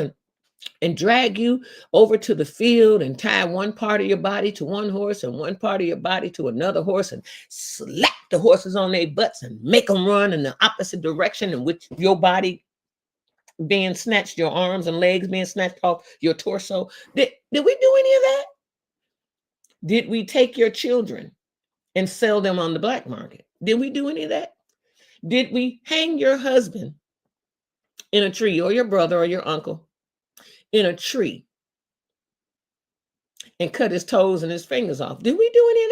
and drag you over to the field and tie one part of your body to one horse and one part of your body to another horse and slap the horses on their butts and make them run in the opposite direction in which your body being snatched, your arms and legs being snatched off your torso? Did we do any of that? Did we take your children and sell them on the black market? Did we do any of that? Did we hang your husband in a tree, or your brother or your uncle in a tree and cut his toes and his fingers off? Did we do any of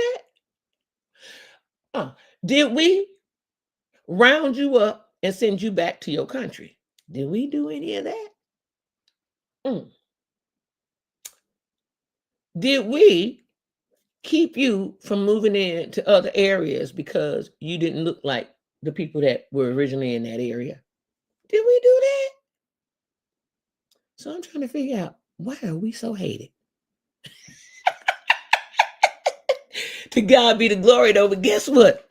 that? Did we round you up and send you back to your country? Did we do any of that? Did we keep you from moving into other areas because you didn't look like the people that were originally in that area? Did we do that? So I'm trying to figure out, why are we so hated? To God be the glory, though, but guess what?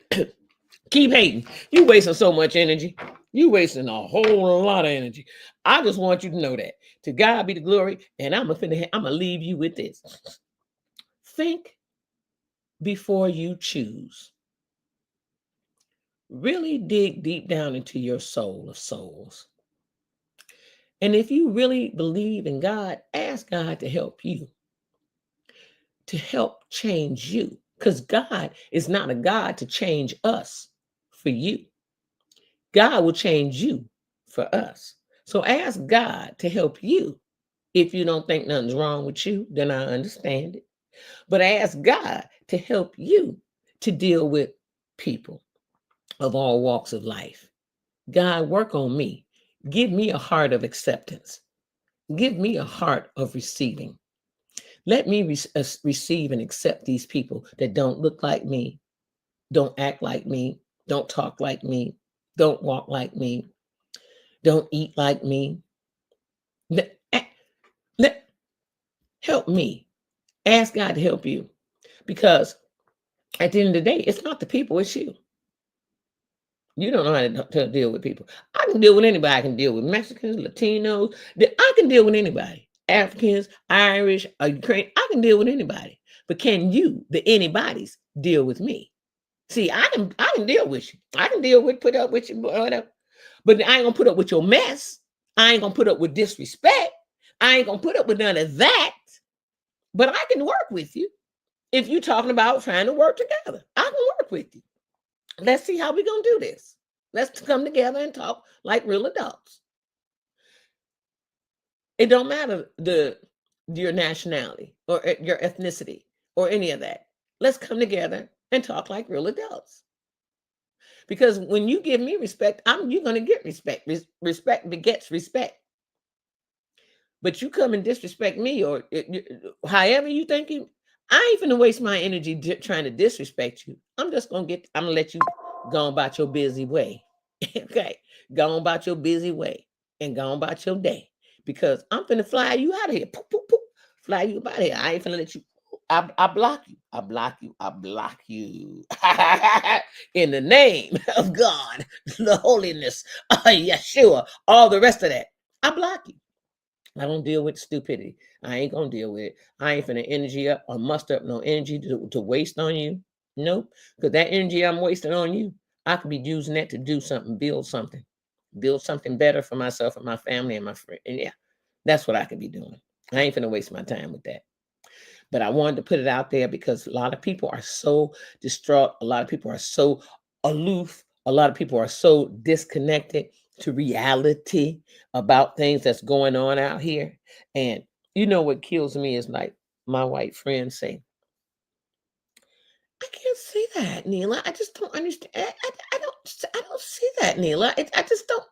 Keep hating. You wasting so much energy. You wasting a whole lot of energy. I just want you to know that. To God be the glory, and I'm gonna leave you with this. Think before you choose. Really dig deep down into your soul of souls. And if you really believe in God, ask God to help you, to help change you, Because God is not a God to change us for you. God will change you for us. So ask God to help you. If you don't think nothing's wrong with you, then I understand it. But ask God to help you to deal with people of all walks of life. God, work on me. Give me a heart of acceptance. Give me a heart of receiving. Let me receive and accept these people that don't look like me, don't act like me, don't talk like me, don't walk like me, don't eat like me. Let help me. Ask God to help you, because at the end of the day, it's not the people, it's you. You don't know how to deal with people. I can deal with anybody. I can deal with Mexicans, Latinos. I can deal with anybody. Africans, Irish, Ukraine. I can deal with anybody. But can you, the anybody's, deal with me? See, I can deal with you. I can put up with you, whatever. But I ain't gonna put up with your mess. I ain't gonna put up with disrespect. I ain't gonna put up with none of that. But I can work with you if you're talking about trying to work together. I can work with you. Let's see how we're gonna do this. Let's come together and talk like real adults. It don't matter your nationality or your ethnicity or any of that. Let's come together and talk like real adults. Because when you give me respect, you're gonna get respect. Respect begets respect. But you come and disrespect me, or however you think I ain't finna waste my energy trying to disrespect you. I'm gonna let you go on about your busy way. Okay, go on about your busy way and go on about your day, because I'm finna fly you out of here. Poop, poop, poop. Fly you out of here. I ain't finna let you. I block you. I block you. I block you. In the name of God, the holiness, Yeshua, all the rest of that. I block you. I don't deal with stupidity. I ain't gonna deal with it. I ain't finna energy up or muster up no energy to waste on you. Nope. Because that energy I'm wasting on you, I could be using that to do something, build something better for myself and my family and my friend. And yeah, that's what I could be doing. I ain't finna waste my time with that. But I wanted to put it out there because a lot of people are so distraught. A lot of people are so aloof. A lot of people are so disconnected to reality about things that's going on out here. And you know what kills me is like my white friends say, I can't see that, Neela. I just don't understand. I don't see that, Neela. I just don't.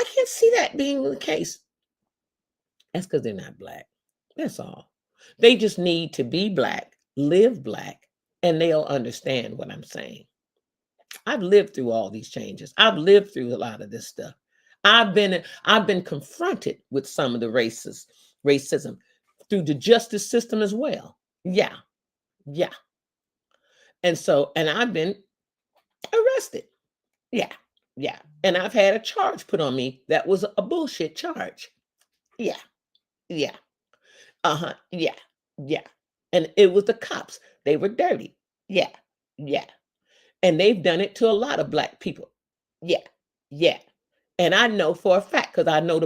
I can't see that being the case. That's because they're not Black. That's all. They just need to be Black, live Black, and they'll understand what I'm saying. I've lived through all these changes. I've lived through a lot of this stuff. I've been confronted with some of the racism through the justice system as well. Yeah, yeah. And I've been arrested. Yeah, yeah. And I've had a charge put on me that was a bullshit charge. Yeah, yeah. Uh-huh. Yeah. Yeah. And it was the cops. They were dirty. Yeah. Yeah. And they've done it to a lot of Black people. Yeah. Yeah. And I know for a fact, because I know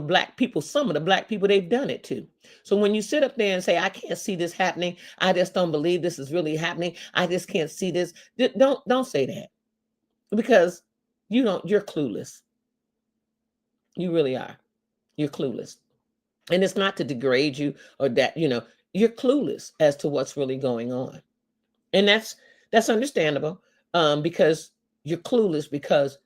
some of the Black people they've done it to. So when you sit up there and say, I can't see this happening, I just don't believe this is really happening, I just can't see this. Don't say that. Because you're clueless. You really are. You're clueless. And it's not to degrade you or that, you're clueless as to what's really going on. And that's understandable, because you're clueless because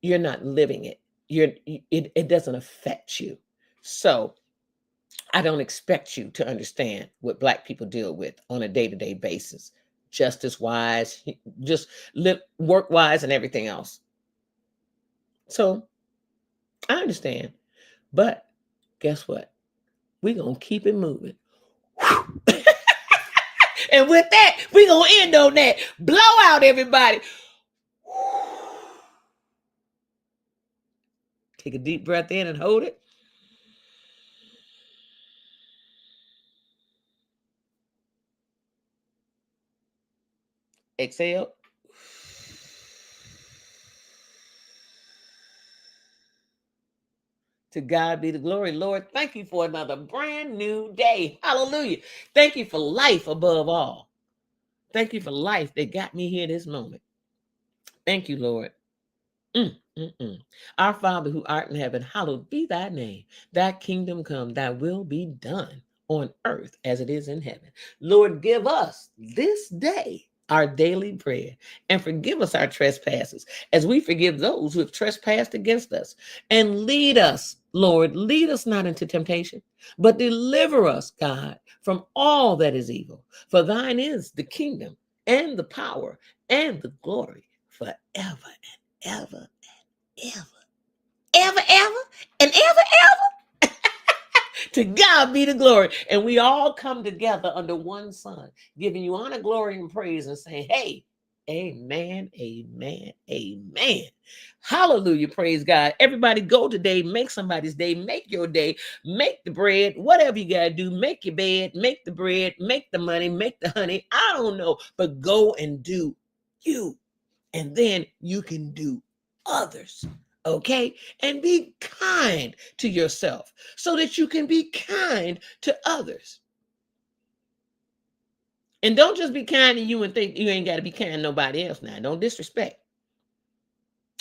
you're not living it. It doesn't affect you. So I don't expect you to understand what Black people deal with on a day-to-day basis, justice wise, just work wise, and everything else. So I understand. But guess what? We're going to keep it moving. And with that, we're going to end on that. Blow out, everybody. Take a deep breath in and hold it. Exhale. To God be the glory. Lord, thank you for another brand new day. Hallelujah. Thank you for life above all. Thank you for life that got me here this moment. Thank you, Lord. Mm, mm, mm. Our Father who art in heaven, hallowed be thy name. Thy kingdom come, thy will be done on earth as it is in heaven. Lord, give us this day our daily bread and forgive us our trespasses as we forgive those who have trespassed against us. And lead us, Lord, lead us not into temptation, but deliver us, God, from all that is evil. For thine is the kingdom and the power and the glory forever ever, ever, ever, and ever. To God be the glory. And we all come together under one Son, giving you honor, glory, and praise, and saying, hey, amen, amen, amen. Hallelujah. Praise God. Everybody go today, make somebody's day, make your day, make the bread, whatever you got to do, make your bed, make the bread, make the money, make the honey. I don't know, but go and do you. And then you can do others. Okay? And be kind to yourself so that you can be kind to others. And don't just be kind to you and think you ain't got to be kind to nobody else now. Don't disrespect.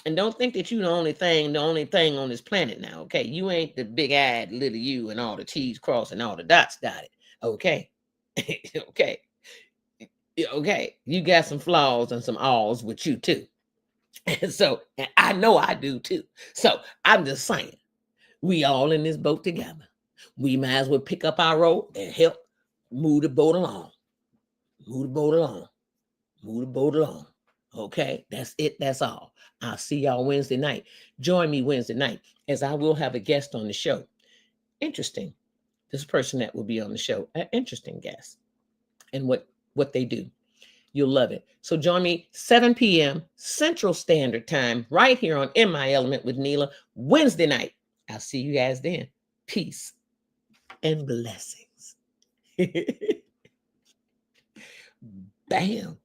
And don't think that you the only thing on this planet now. Okay? You ain't the big-eyed little you and all the T's crossed and all the dots dotted. Okay? Okay. Okay. You got some flaws and some alls with you too. And so, and I know I do too. So I'm just saying, we all in this boat together. We might as well pick up our rope and help move the boat along. Move the boat along. Move the boat along. Okay, that's it. That's all. I'll see y'all Wednesday night. Join me Wednesday night as I will have a guest on the show. Interesting. This person that will be on the show, an interesting guest, and what they do. You'll love it. So join me 7 p.m. Central Standard Time right here on In My Element with Neela Wednesday night. I'll see you guys then. Peace and blessings. Bam.